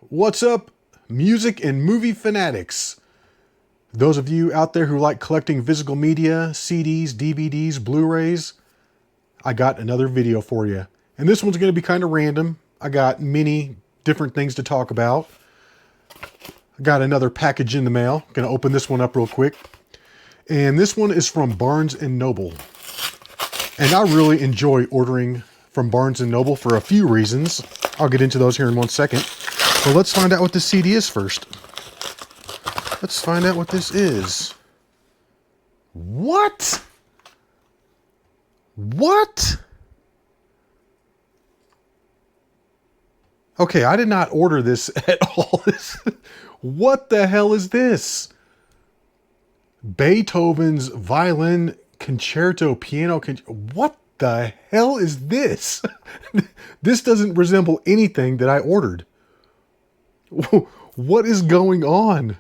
What's up, music and movie fanatics? Those of you out there who like collecting physical media, CDs, DVDs, Blu-rays, I got another video for you. And this one's going to be kind of random. I got many different things to talk about. I got another package in the mail. Going to open this one up real quick. And this one is from Barnes & Noble. And I really enjoy ordering from Barnes & Noble for a few reasons. I'll get into those here in 1 second. But let's find out what this CD is first. Let's find out what this is. What? What? Okay, I did not order this at all. What the hell is this? Beethoven's Violin Concerto Piano. What the hell is this? This doesn't resemble anything that I ordered. What is going on?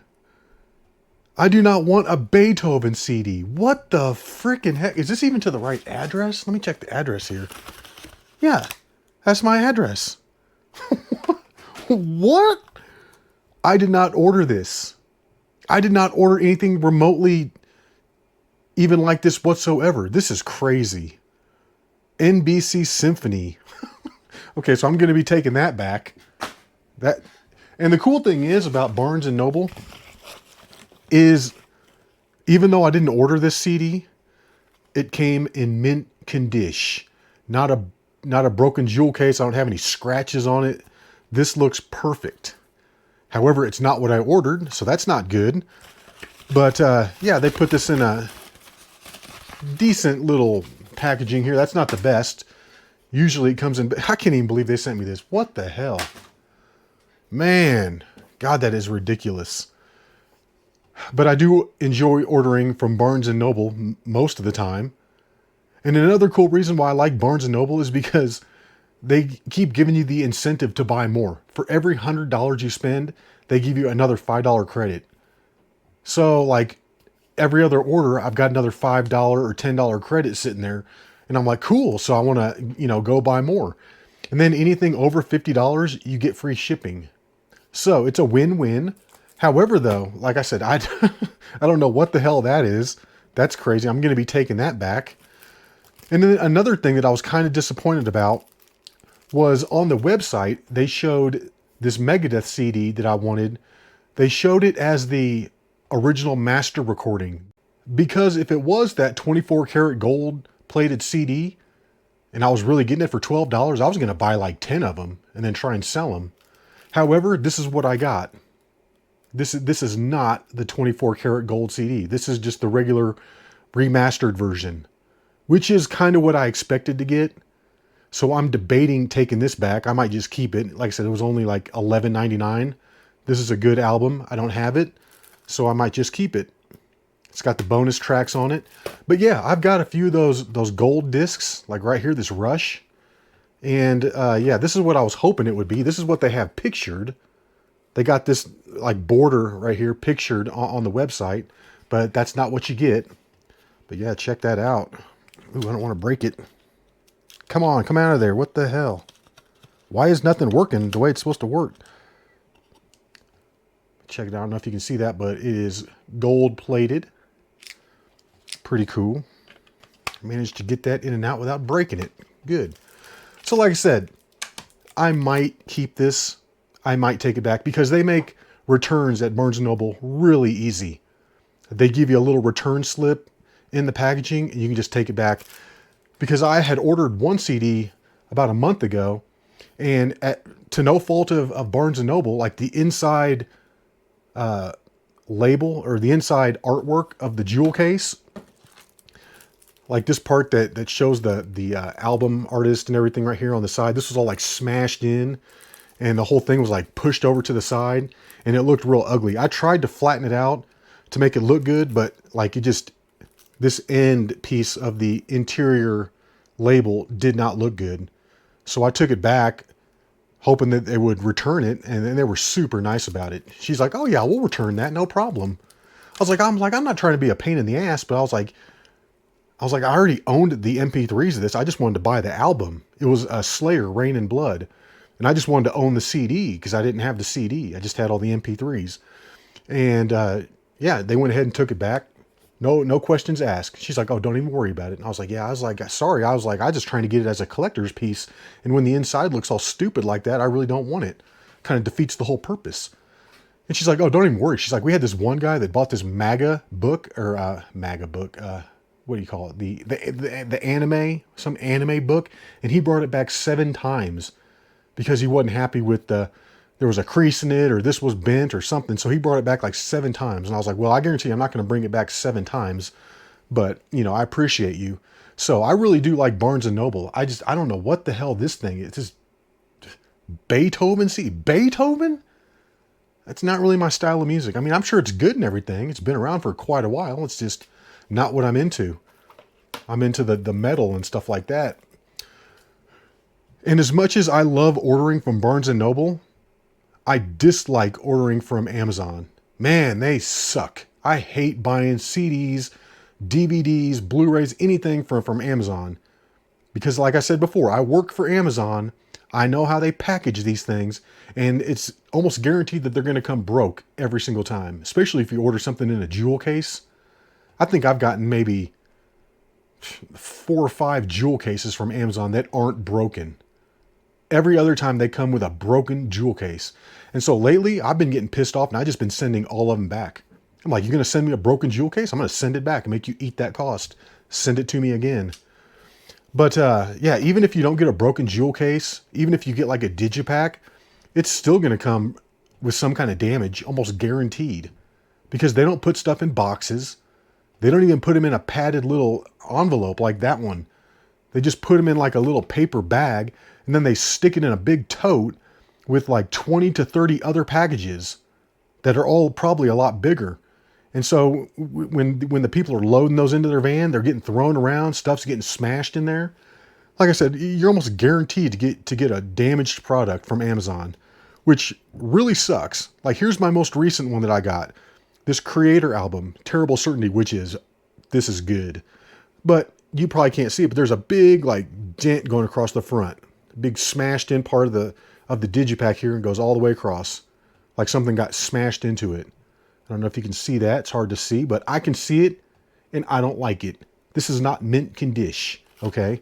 I do not want a Beethoven CD. What the freaking heck? Is this even to the right address? Let me check the address here. Yeah, that's my address. What? I did not order this. I did not order anything remotely even like this whatsoever. This is crazy. NBC Symphony. Okay, so I'm going to be taking that back. And the cool thing is about Barnes & Noble is, even though I didn't order this CD, it came in mint condition. Not a broken jewel case. I don't have any scratches on it. This looks perfect. However, it's not what I ordered, so that's not good. But yeah, they put this in a decent little packaging here. That's not the best. Usually it comes in... I can't even believe they sent me this. What the hell? Man, God, that is ridiculous. But I do enjoy ordering from Barnes & Noble most of the time. And another cool reason why I like Barnes & Noble is because they keep giving you the incentive to buy more. For every $100 you spend, they give you another $5 credit. So like every other order, I've got another $5 or $10 credit sitting there. And I'm like, cool. So I want to, go buy more. And then anything over $50, you get free shipping. So it's a win-win. However, though, like I said, I don't know what the hell that is. That's crazy. I'm going to be taking that back. And then another thing that I was kind of disappointed about was on the website, they showed this Megadeth CD that I wanted. They showed it as the original master recording. Because if it was that 24 karat gold plated CD, and I was really getting it for $12, I was going to buy like 10 of them and then try and sell them. However, this is what I got. This is not the 24 karat gold CD. This is just the regular remastered version, which is kind of what I expected to get. So I'm debating taking this back. I might just keep it. Like I said, it was only like $11.99. This is a good album. I don't have it, so I might just keep it. It's got the bonus tracks on it. But yeah, I've got a few of those gold discs, like right here, this Rush. And yeah, this is what I was hoping it would be. This is what they have pictured. They got this like border right here pictured on the website, but that's not what you get. But yeah, check that out. Ooh, I don't want to break it. Come on, come out of there. What the hell? Why is nothing working the way it's supposed to work? Check it out. I don't know if you can see that, but it is gold plated. Pretty cool. Managed to get that in and out without breaking it. Good. So like I said, I might keep this. I might take it back because they make returns at Barnes & Noble really easy. They give you a little return slip in the packaging and you can just take it back. Because I had ordered one CD about a month ago, and to no fault of Barnes & Noble, like the inside label or the inside artwork of the jewel case, like this part that shows the album artist and everything right here on the side, this was all like smashed in, and the whole thing was like pushed over to the side, and it looked real ugly. I tried to flatten it out to make it look good, but like this end piece of the interior label did not look good. So I took it back hoping that they would return it, and then they were super nice about it. She's like, oh yeah, we'll return that, no problem. I'm not trying to be a pain in the ass, but I was like, I already owned the MP3s of this. I just wanted to buy the album. It was a Slayer, Rain and Blood. And I just wanted to own the CD because I didn't have the CD. I just had all the MP3s. And yeah, they went ahead and took it back. No questions asked. She's like, oh, don't even worry about it. And I was like, yeah, I was like, sorry. I was like, I just trying to get it as a collector's piece. And when the inside looks all stupid like that, I really don't want it. Kind of defeats the whole purpose. And she's like, oh, don't even worry. She's like, we had this one guy that bought this MAGA book, or MAGA book, what do you call it? The anime, some anime book. And he brought it back 7 times because he wasn't happy with there was a crease in it, or this was bent or something. So he brought it back like 7 times. And I was like, well, I guarantee you I'm not going to bring it back 7 times, but you know, I appreciate you. So I really do like Barnes and Noble. I don't know what the hell this thing is. It's just Beethoven. See, Beethoven? That's not really my style of music. I mean, I'm sure it's good and everything. It's been around for quite a while. It's just not what I'm into. I'm into the metal and stuff like that. And as much as I love ordering from Barnes and Noble, I dislike ordering from Amazon. Man, they suck. I hate buying CDs, DVDs, Blu-rays, anything from Amazon. Because like I said before, I work for Amazon. I know how they package these things, and it's almost guaranteed that they're going to come broke every single time, especially if you order something in a jewel case. I think I've gotten maybe 4 or 5 jewel cases from Amazon that aren't broken. Every other time they come with a broken jewel case. And so lately I've been getting pissed off, and I've just been sending all of them back. I'm like, you're going to send me a broken jewel case? I'm going to send it back and make you eat that cost. Send it to me again. But yeah, even if you don't get a broken jewel case, even if you get like a digipack, it's still going to come with some kind of damage, almost guaranteed. Because they don't put stuff in boxes. They don't even put them in a padded little envelope like that one. They just put them in like a little paper bag, and then they stick it in a big tote with like 20 to 30 other packages that are all probably a lot bigger. And so when the people are loading those into their van, they're getting thrown around, stuff's getting smashed in there. Like I said, you're almost guaranteed to get a damaged product from Amazon, which really sucks. Like here's my most recent one that I got. This Creator album, Terrible Certainty, which is, this is good. But you probably can't see it, but there's a big like dent going across the front. A big smashed in part of the digipack here, and goes all the way across. Like something got smashed into it. I don't know if you can see that. It's hard to see, but I can see it, and I don't like it. This is not mint condition, okay?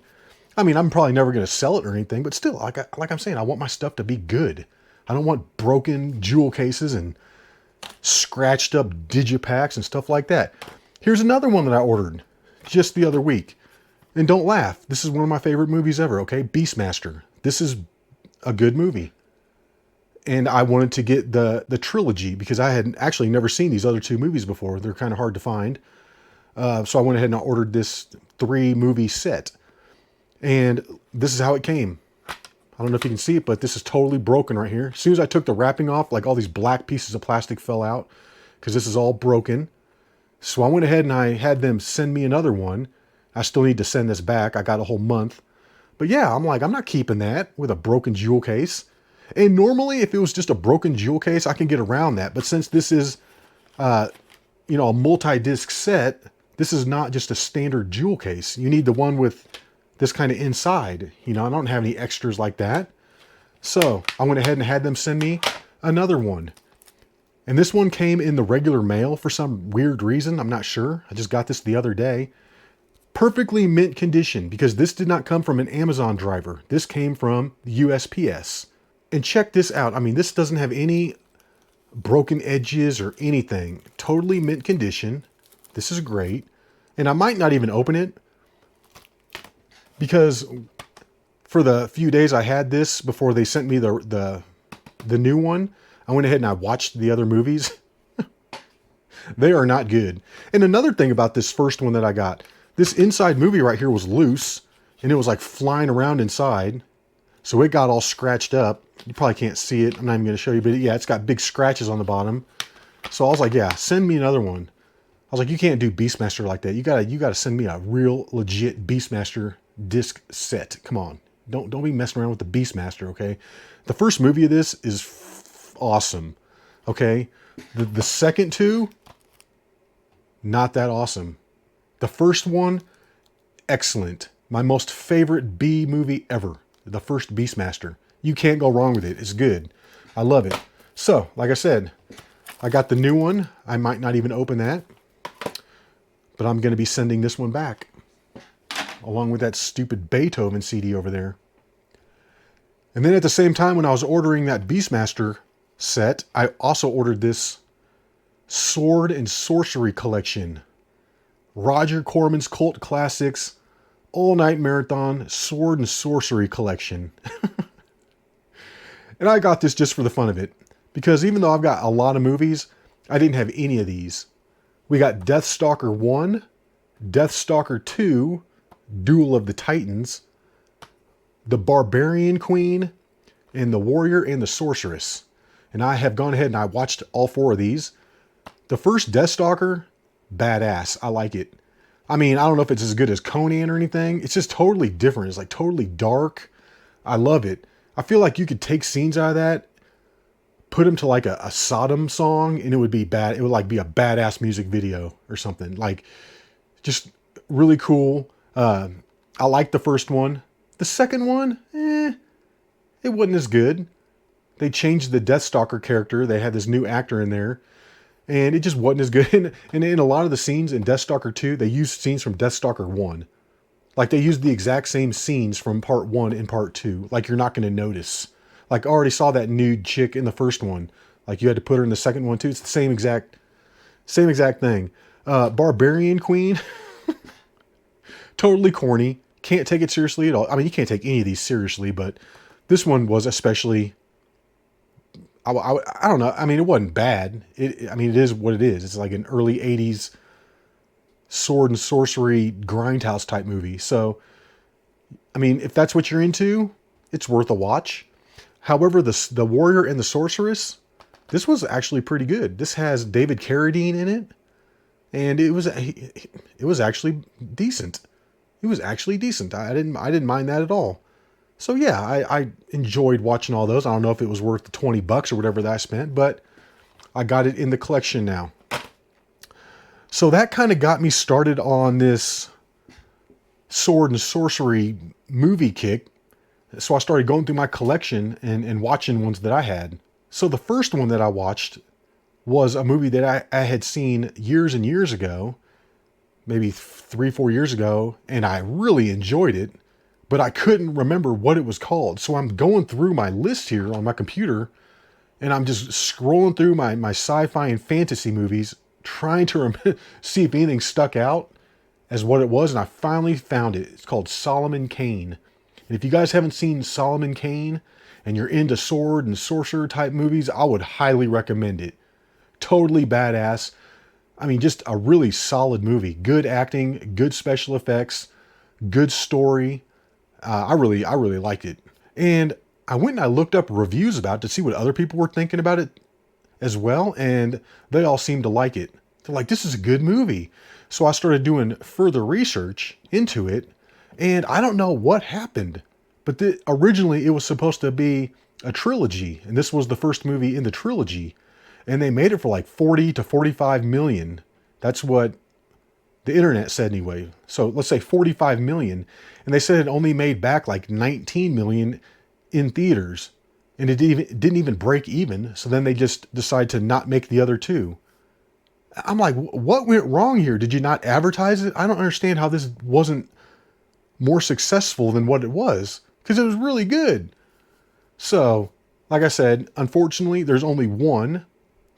I mean, I'm probably never going to sell it or anything, but still, like I'm saying, I want my stuff to be good. I don't want broken jewel cases and scratched up digipacks and stuff like that. Here's another one that I ordered just the other week. And don't laugh. This is one of my favorite movies ever, okay? Beastmaster. This is a good movie. And I wanted to get the trilogy because I had actually never seen these other 2 movies before. They're kind of hard to find. So I went ahead and I ordered this 3-movie set. And this is how it came. I don't know if you can see it, but this is totally broken right here. As soon as I took the wrapping off, like all these black pieces of plastic fell out because this is all broken. So I went ahead and I had them send me another one. I still need to send this back. I got a whole month. But yeah, I'm like, I'm not keeping that with a broken jewel case. And normally, if it was just a broken jewel case, I can get around that. But since this is, a multi-disc set, this is not just a standard jewel case. You need the one with this kind of inside. I don't have any extras like that. So I went ahead and had them send me another one. And this one came in the regular mail for some weird reason. I'm not sure. I just got this the other day. Perfectly mint condition, because this did not come from an Amazon driver. This came from the USPS. And check this out. I mean, this doesn't have any broken edges or anything. Totally mint condition. This is great. And I might not even open it because for the few days I had this before they sent me the new one, I went ahead and I watched the other movies. They are not good. And another thing about this first one that I got, this inside movie right here was loose and it was like flying around inside. So it got all scratched up. You probably can't see it. I'm not even going to show you, but yeah, it's got big scratches on the bottom. So I was like, yeah, send me another one. I was like, you can't do Beastmaster like that. You gotta send me a real legit Beastmaster disc set. Come on. Don't be messing around with the Beastmaster, okay? The first movie of this is awesome, okay? The second 2, not that awesome. The first one, excellent. My most favorite B movie ever. The first Beastmaster. You can't go wrong with it. It's good. I love it. So, like I said, I got the new one. I might not even open that, but I'm going to be sending this one back along with that stupid Beethoven CD over there. And then at the same time, when I was ordering that Beastmaster set, I also ordered this Sword and Sorcery collection. Roger Corman's Cult Classics All-Night Marathon Sword and Sorcery collection. And I got this just for the fun of it, because even though I've got a lot of movies, I didn't have any of these. We got Deathstalker 1, Deathstalker 2, Duel of the Titans, The Barbarian Queen, and The Warrior and the Sorceress. And I have gone ahead and I watched all 4 of these. The first Deathstalker, badass. I like it. I mean, I don't know if it's as good as Conan or anything. It's just totally different. It's like totally dark. I love it. I feel like you could take scenes out of that, put them to like a Sodom song, and it would be bad. It would like be a badass music video or something. Like, just really cool. I like the first one. The second one, it wasn't as good. They changed the Deathstalker character. They had this new actor in there, and it just wasn't as good. And in a lot of the scenes in Deathstalker 2, they used scenes from Deathstalker 1. Like, they used the exact same scenes from part 1 and part 2. Like, you're not going to notice. Like, I already saw that nude chick in the first one. Like, you had to put her in the second one too. It's the same exact thing. Barbarian Queen. Totally corny. Can't take it seriously at all. I mean, you can't take any of these seriously, but this one was especially... I don't know. I mean, it wasn't bad. I mean, it is what it is. It's like an early 80s sword and sorcery grindhouse type movie. So, I mean, if that's what you're into, it's worth a watch. However, the Warrior and the Sorceress, this was actually pretty good. This has David Carradine in it, and it was actually decent. It was actually decent. I didn't mind that at all. So yeah, I enjoyed watching all those. I don't know if it was worth the $20 or whatever that I spent, but I got it in the collection now. So that kind of got me started on this sword and sorcery movie kick. So I started going through my collection and watching ones that I had. So the first one that I watched was a movie that I had seen years and years ago, maybe 3-4 years ago, and I really enjoyed it, but I couldn't remember what it was called. So I'm going through my list here on my computer, and I'm just scrolling through my sci-fi and fantasy movies, trying to see if anything stuck out as what it was, and I finally found it. It's called Solomon Kane. And if you guys haven't seen Solomon Kane, and you're into sword and sorcerer type movies, I would highly recommend it. Totally badass. I mean, just a really solid movie. Good acting, good special effects, good story. I really liked it. And I went and I looked up reviews about it to see what other people were thinking about it as well, and they all seemed to like it. They're like, this is a good movie. So I started doing further research into it, and I don't know what happened, but originally it was supposed to be a trilogy, and this was the first movie in the trilogy, and they made it for like 40 to 45 million. That's what the internet said anyway. So let's say 45 million, and they said it only made back like 19 million in theaters, and it didn't even break even. So then they just decided to not make the other two. I'm like, what went wrong here? Did you not advertise it? I don't understand how this wasn't more successful than what it was, because it was really good. So, like I said, unfortunately, there's only one.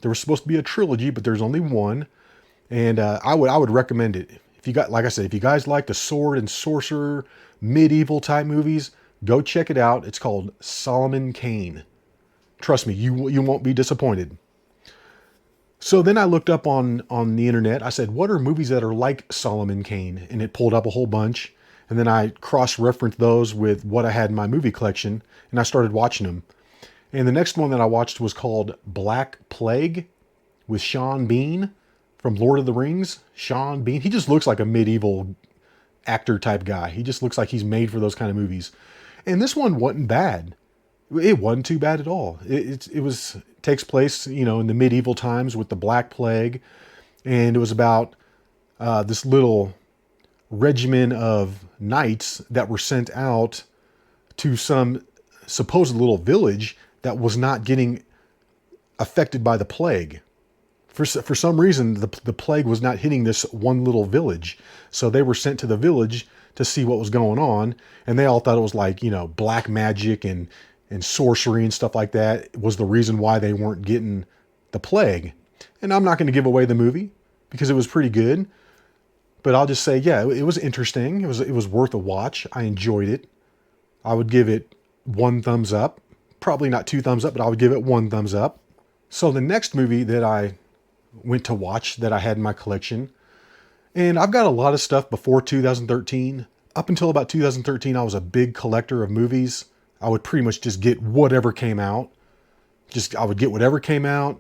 There was supposed to be a trilogy, but there's only one. And I would recommend it. If you got, like I said, if you guys like the sword and sorcerer, medieval type movies, go check it out. It's called Solomon Kane. Trust me, you won't be disappointed. So then I looked up on the internet. I said, what are movies that are like Solomon Kane? And it pulled up a whole bunch. And then I cross-referenced those with what I had in my movie collection, and I started watching them. And the next one that I watched was called Black Plague with Sean Bean from Lord of the Rings. Sean Bean. He just looks like a medieval actor type guy. He just looks like he's made for those kind of movies. And this one wasn't bad. It wasn't too bad at all. It takes place, in the medieval times with the Black Plague. And it was about this little regimen of knights that were sent out to some supposed little village that was not getting affected by the plague. For some reason, the plague was not hitting this one little village. So they were sent to the village to see what was going on. And they all thought it was like, black magic and sorcery and stuff like that was the reason why they weren't getting the plague. And I'm not going to give away the movie because it was pretty good. But I'll just say, yeah, it was interesting. It was worth a watch. I enjoyed it. I would give it 1 thumbs up. Probably not 2 thumbs up, but I would give it 1 thumbs up. So the next movie that I went to watch that I had in my collection, and I've got a lot of stuff before 2013. Up until about 2013, I was a big collector of movies. I would pretty much just get whatever came out. I would get whatever came out.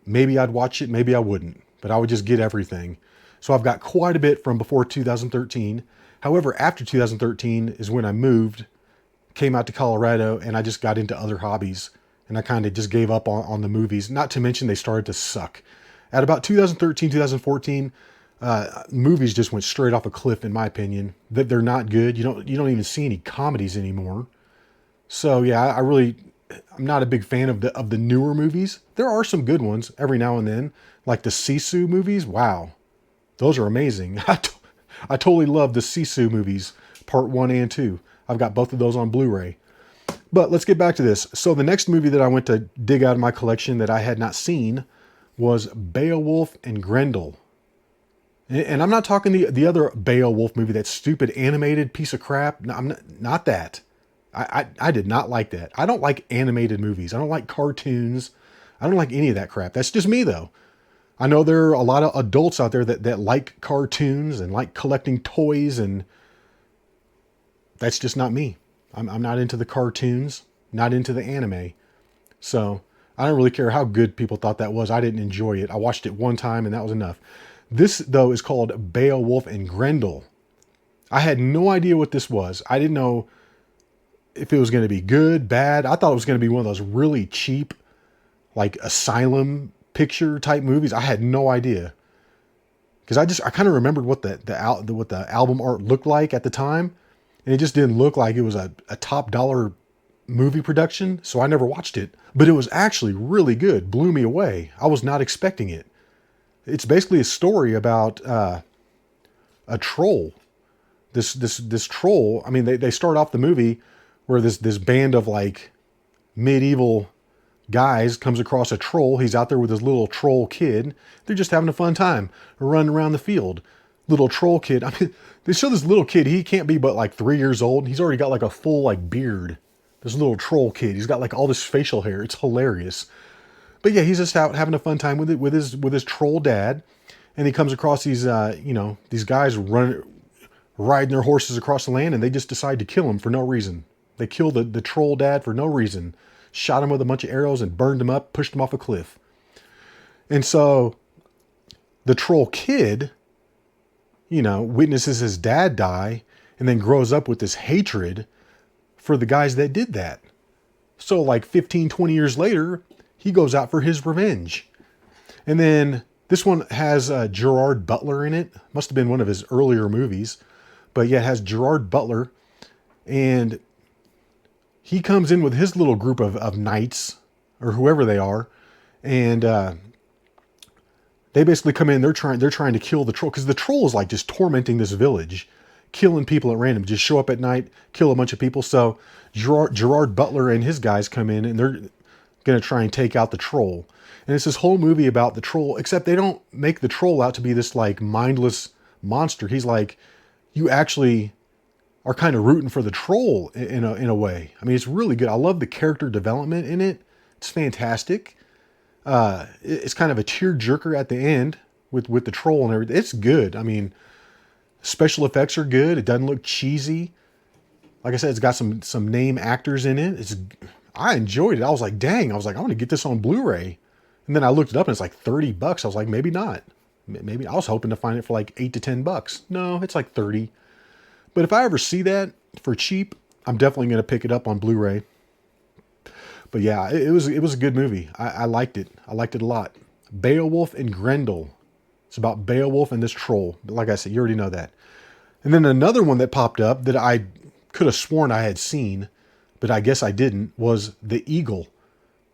Maybe I'd watch it, maybe I wouldn't, but I would just get everything. So I've got quite a bit from before 2013. However, after 2013 is when I moved, came out to Colorado, and I just got into other hobbies. And I kind of just gave up on the movies. Not to mention they started to suck. At about 2013, 2014, movies just went straight off a cliff, in my opinion. That they're not good. You don't even see any comedies anymore. So yeah, I'm not a big fan of the newer movies. There are some good ones every now and then, like the Sisu movies. Wow, those are amazing. I totally love the Sisu movies, part 1 and 2. I've got both of those on Blu-ray. But let's get back to this. So the next movie that I went to dig out of my collection that I had not seen was Beowulf and Grendel. And I'm not talking the other Beowulf movie, that stupid animated piece of crap. No, I'm not that. I did not like that. I don't like animated movies. I don't like cartoons. I don't like any of that crap. That's just me, though. I know there are a lot of adults out there that like cartoons and like collecting toys, and that's just not me. I'm not into the cartoons, not into the anime. So I don't really care how good people thought that was. I didn't enjoy it. I watched it one time and that was enough. This, though, is called Beowulf and Grendel. I had no idea what this was. I didn't know if it was going to be good, bad. I thought it was going to be one of those really cheap, like asylum picture type movies. I had no idea. Because I kind of remembered what the album art looked like at the time. And it just didn't look like it was a top dollar movie production, so I never watched it. But it was actually really good. Blew me away. I was not expecting it. It's basically a story about a troll. This troll. I mean, they start off the movie where this band of like medieval guys comes across a troll. He's out there with his little troll kid. They're just having a fun time running around the field. Little troll kid. I mean, they show this little kid. He can't be but like 3 years old. He's already got like a full like beard. This little troll kid. He's got like all this facial hair. It's hilarious. But yeah, he's just out having a fun time with his troll dad. And he comes across these these guys riding their horses across the land, and they just decide to kill him for no reason. They kill the troll dad for no reason. Shot him with a bunch of arrows and burned him up, pushed him off a cliff. And so the troll kid, witnesses his dad die and then grows up with this hatred for the guys that did that. So like 15, 20 years later, he goes out for his revenge. And then this one has Gerard Butler in it. Must have been one of his earlier movies. But yeah, it has Gerard Butler. And he comes in with his little group of knights, or whoever they are. And they basically come in, they're trying to kill the troll, because the troll is like just tormenting this village, killing people at random, just show up at night, kill a bunch of people. So Gerard Butler and his guys come in, and they're going to try and take out the troll. And it's this whole movie about the troll, except they don't make the troll out to be this like mindless monster. He's like, you actually are kind of rooting for the troll in a way. I mean, it's really good. I love the character development in it. It's fantastic. It's kind of a tearjerker at the end with the troll and everything. It's good. I mean, special effects are good. It doesn't look cheesy. Like I said, it's got some name actors in it. I enjoyed it. I was like, dang. I was like, I'm going to get this on Blu-ray. And then I looked it up and it's like $30. I was like, maybe not. Maybe I was hoping to find it for like $8 to $10. No, it's like 30. But if I ever see that for cheap, I'm definitely going to pick it up on Blu-ray. But yeah, it was a good movie. I liked it. I liked it a lot. Beowulf and Grendel. It's about Beowulf and this troll. But like I said, you already know that. And then another one that popped up that I could have sworn I had seen, but I guess I didn't, was The Eagle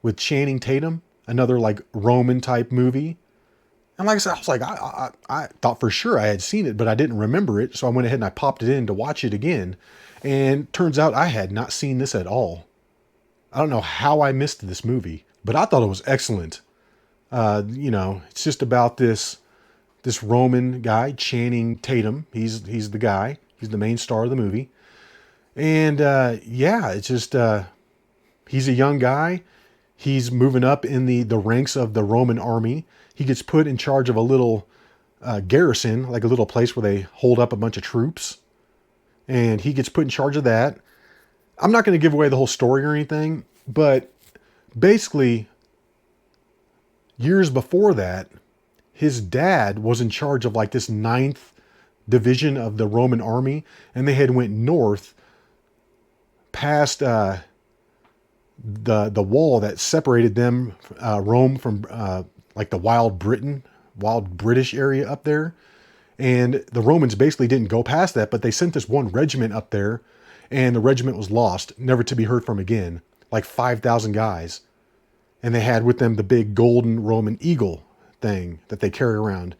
with Channing Tatum, another like Roman type movie. And like I said, I was like, I thought for sure I had seen it, but I didn't remember it. So I went ahead and I popped it in to watch it again. And turns out I had not seen this at all. I don't know how I missed this movie, but I thought it was excellent. It's just about this Roman guy, Channing Tatum. He's the guy. He's the main star of the movie. And it's just he's a young guy. He's moving up in the ranks of the Roman army. He gets put in charge of a little garrison, like a little place where they hold up a bunch of troops. And he gets put in charge of that. I'm not going to give away the whole story or anything, but basically, years before that, his dad was in charge of like this 9th division of the Roman army, and they had went north past the wall that separated them, Rome, from like the wild British area up there. And the Romans basically didn't go past that, but they sent this one regiment up there, and the regiment was lost, never to be heard from again. Like 5,000 guys. And they had with them the big golden Roman eagle thing that they carry around.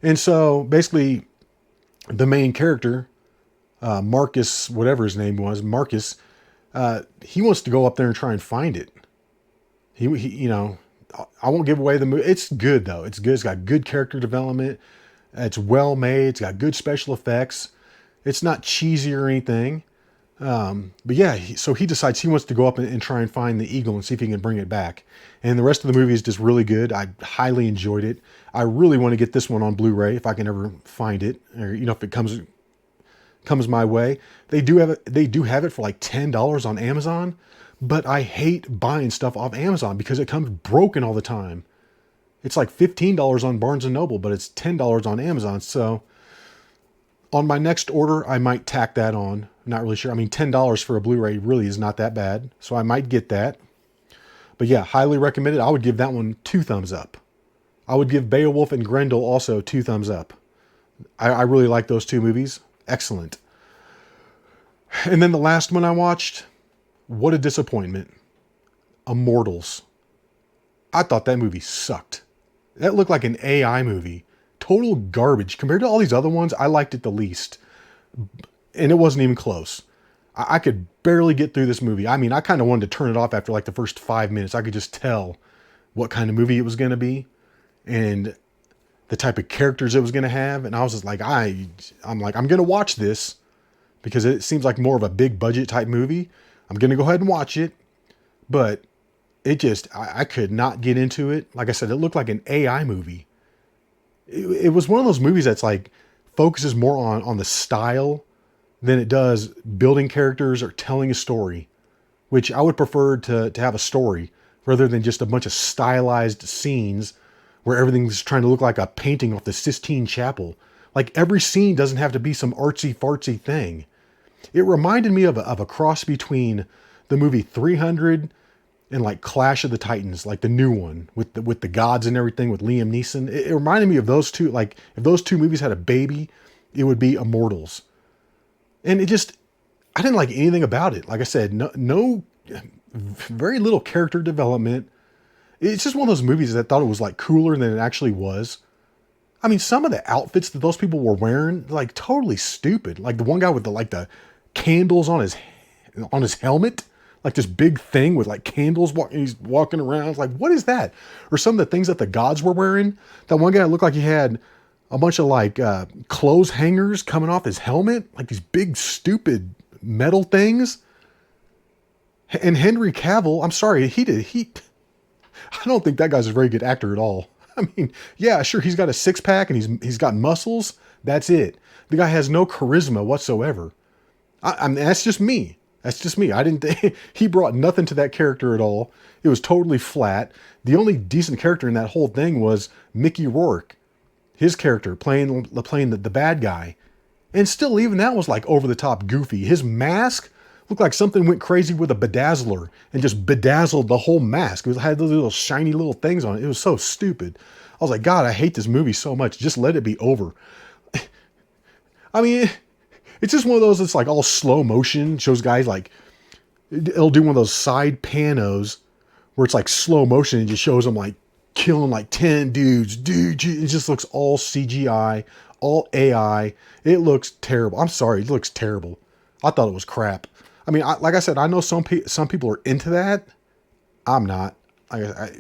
And so basically the main character, Marcus, whatever his name was, Marcus, he wants to go up there and try and find it. He I won't give away the movie. It's good though. It's good. It's got good character development. It's well made. It's got good special effects. It's not cheesy or anything. But yeah, so he decides he wants to go up and try and find the eagle and see if he can bring it back. And the rest of the movie is just really good. I highly enjoyed it. I really want to get this one on Blu-ray if I can ever find it, or if it comes my way. They do have it for like $10 on Amazon, but I hate buying stuff off Amazon because it comes broken all the time. It's like $15 on Barnes & Noble, but it's $10 on Amazon. So on my next order, I might tack that on. Not really sure. I mean, $10 for a Blu-ray really is not that bad. So I might get that. But yeah, highly recommended. I would give that one 2 thumbs up. I would give Beowulf and Grendel also 2 thumbs up. I really like those 2 movies. Excellent. And then the last one I watched, what a disappointment. Immortals. I thought that movie sucked. That looked like an AI movie. Total garbage. Compared to all these other ones, I liked it the least. And it wasn't even close. I could barely get through this movie. I mean, I kind of wanted to turn it off after like the first 5 minutes. I could just tell what kind of movie it was going to be and the type of characters it was going to have. And I was just like, I'm going to watch this because it seems like more of a big budget type movie. I'm going to go ahead and watch it. But it just, I could not get into it. Like I said, it looked like an AI movie. It was one of those movies that's like focuses more on the style than it does building characters or telling a story, which I would prefer to have a story rather than just a bunch of stylized scenes where everything's trying to look like a painting off the Sistine Chapel. Like every scene doesn't have to be some artsy fartsy thing. It reminded me of a cross between the movie 300 and like Clash of the Titans, like the new one with the gods and everything with Liam Neeson. It reminded me of those two. Like if those 2 movies had a baby, it would be Immortals. And I didn't like anything about it. Like I said, no, very little character development. It's just one of those movies that I thought it was like cooler than it actually was. I mean, some of the outfits that those people were wearing, like totally stupid. Like the one guy with the candles on his helmet, like this big thing with like candles he's walking around. It's like, what is that? Or some of the things that the gods were wearing. That one guy looked like he had a bunch of like clothes hangers coming off his helmet, like these big stupid metal things. And Henry Cavill, I'm sorry, I don't think that guy's a very good actor at all. I mean, yeah, sure, he's got a 6-pack and he's got muscles. That's it. The guy has no charisma whatsoever. I mean, that's just me. That's just me. I didn't think he brought nothing to that character at all. It was totally flat. The only decent character in that whole thing was Mickey Rourke, his character playing the bad guy. And still, even that was like over the top goofy. His mask looked like something went crazy with a bedazzler and just bedazzled the whole mask. It had those little shiny little things on it. It was so stupid. I was like, God, I hate this movie so much. Just let it be over. I mean, it's just one of those that's like all slow motion. Shows guys like It'll do one of those side panos where it's like slow motion and just shows them like killing like 10 dudes. Dude, it just looks all CGI, all AI. It looks terrible. I'm sorry, it looks terrible. I thought it was crap. I mean, like I said, I know some people are into that. I'm not. God.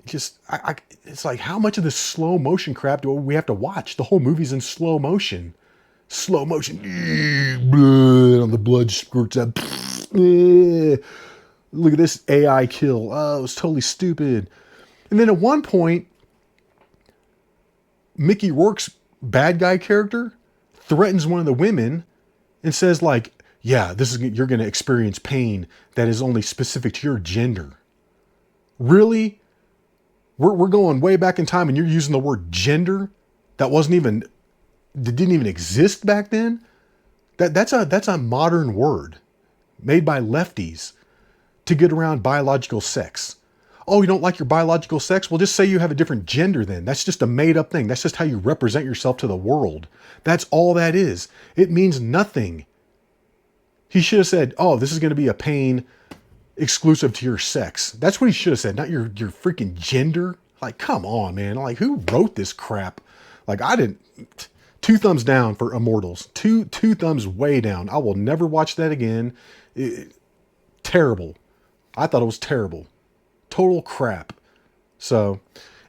It's like, how much of this slow motion crap do we have to watch? The whole movie's in slow motion. Slow motion. Blood on the blood squirts out. Look at this AI kill. Oh, it was totally stupid. And then at one point, Mickey Rourke's bad guy character threatens one of the women and says like, yeah, you're going to experience pain that is only specific to your gender. Really? We're going way back in time and you're using the word gender that didn't even exist back then? That's a modern word made by lefties to get around biological sex. Oh, you don't like your biological sex? Well, just say you have a different gender then. That's just a made up thing. That's just how you represent yourself to the world. That's all that is. It means nothing. He should have said, oh, this is going to be a pain exclusive to your sex. That's what he should have said, not your freaking gender. Like, come on, man. Like, who wrote this crap? Like, I didn't... 2 thumbs down for Immortals. Two thumbs way down. I will never watch that again. Terrible. I thought it was terrible. Total crap. So,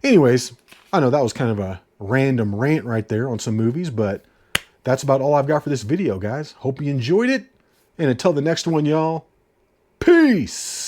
anyways, I know that was kind of a random rant right there on some movies, but that's about all I've got for this video, guys. Hope you enjoyed it. And until the next one, y'all, peace!